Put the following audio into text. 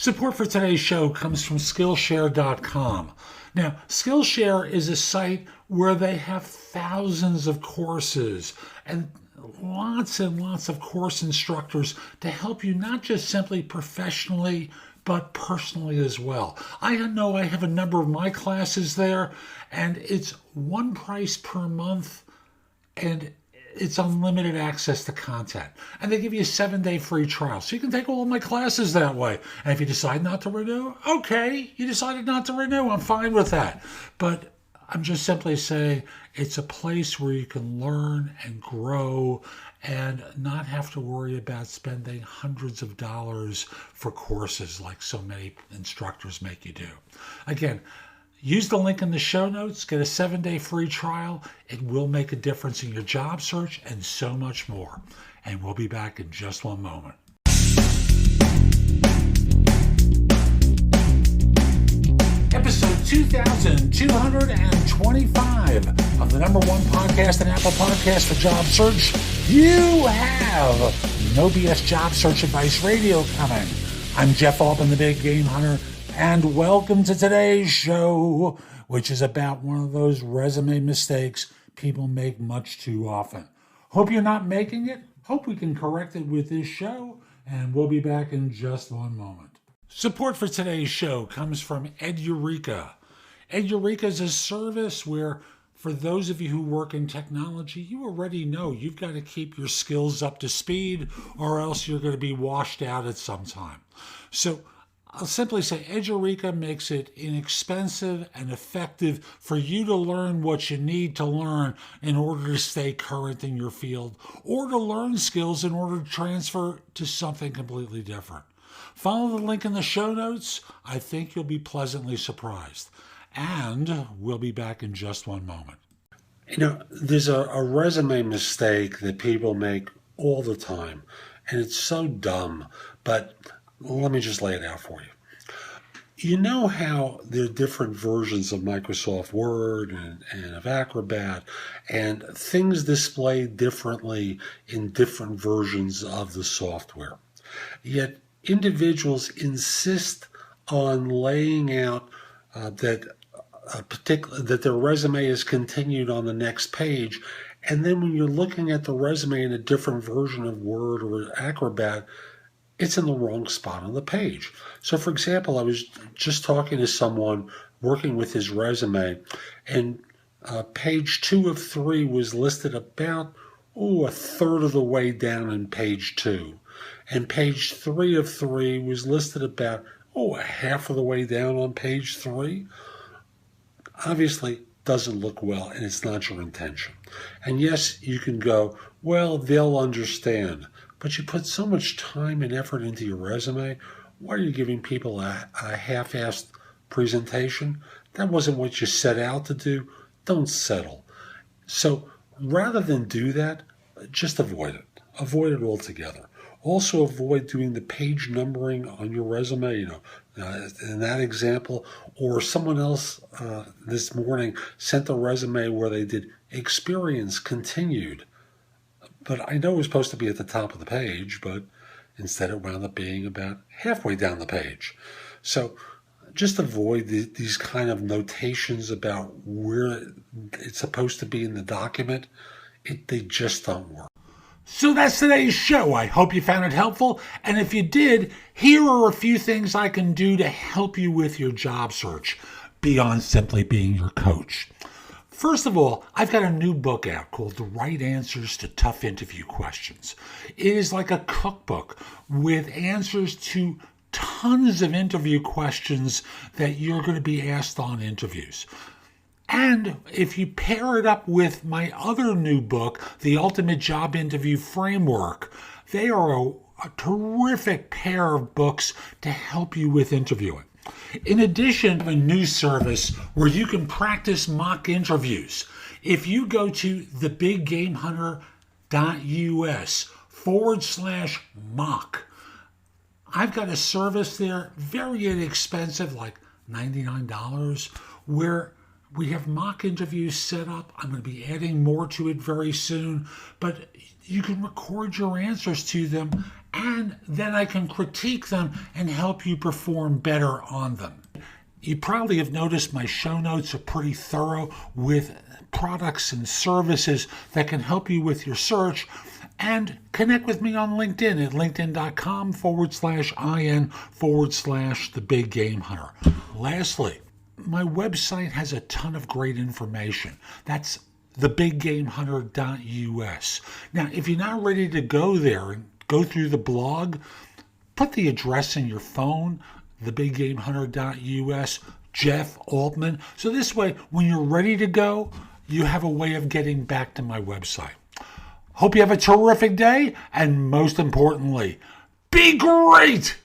Support for today's show comes from Skillshare.com. Now, Skillshare is a site where they have thousands of courses and lots of course instructors to help you not just simply professionally, but personally as well. I know I have a number of my classes there, and it's one price per month, and it's unlimited access to content. And they give you a 7-day free trial. So you can take all of my classes that way. And if you decide not to renew, okay, you decided not to renew. I'm fine with that. But I'm just simply saying it's a place where you can learn and grow and not have to worry about spending hundreds of dollars for courses like so many instructors make you do. Again, use the link in the show notes, get a 7-day free trial. It will make a difference in your job search and so much more. And we'll be back in just one moment. Episode 2225 of the number one podcast and Apple Podcast for job search. You have No BS Job Search Advice Radio coming. I'm Jeff Altman, the Big Game Hunter, and welcome to today's show, which is about one of those resume mistakes people make much too often. Hope you're not making it. Hope we can correct it with this show, and we'll be back in just one moment. Support for today's show comes from Edureka. Edureka is a service where, for those of you who work in technology, you already know you've got to keep your skills up to speed or else you're going to be washed out at some time. So I'll simply say Edureka makes it inexpensive and effective for you to learn what you need to learn in order to stay current in your field or to learn skills in order to transfer to something completely different. Follow the link in the show notes. I think you'll be pleasantly surprised. And we'll be back in just one moment. You know, there's a resume mistake that people make all the time, and it's so dumb, but let me just lay it out for you. You know how there are different versions of Microsoft Word and of Acrobat, and things display differently in different versions of the software. Yet individuals insist on laying out that their resume is continued on the next page, and then when you're looking at the resume in a different version of Word or Acrobat, it's in the wrong spot on the page. So, for example, I was just talking to someone working with his resume, and page 2 of 3 was listed about a third of the way down in page 2. And page 3 of 3 was listed about a half of the way down on page 3. Obviously doesn't look well, and it's not your intention. And yes, you can go, well, they'll understand. But you put so much time and effort into your resume. Why are you giving people a half-assed presentation? That wasn't what you set out to do. Don't settle. So rather than do that, just avoid it. Avoid it altogether. Also avoid doing the page numbering on your resume, in that example. Or someone else this morning sent a resume where they did experience continued. But I know it was supposed to be at the top of the page, but instead it wound up being about halfway down the page. So just avoid these kind of notations about where it's supposed to be in the document. They just don't work. So that's today's show. I hope you found it helpful. And if you did, here are a few things I can do to help you with your job search beyond simply being your coach. First of all, I've got a new book out called The Right Answers to Tough Interview Questions. It is like a cookbook with answers to tons of interview questions that you're going to be asked on interviews. And if you pair it up with my other new book, The Ultimate Job Interview Framework, they are a terrific pair of books to help you with interviewing. In addition, I have a new service where you can practice mock interviews. If you go to thebiggamehunter.us/mock, I've got a service there, very inexpensive, like $99, where We have mock interviews set up. I'm going to be adding more to it very soon, but you can record your answers to them, and then I can critique them and help you perform better on them. You probably have noticed my show notes are pretty thorough with products and services that can help you with your search. And connect with me on LinkedIn at linkedin.com/IN/The Big Game Hunter. Lastly, my website has a ton of great information. That's thebiggamehunter.us. Now, if you're not ready to go there and go through the blog, put the address in your phone, thebiggamehunter.us, Jeff Altman. So this way, when you're ready to go, you have a way of getting back to my website. Hope you have a terrific day, and most importantly, be great!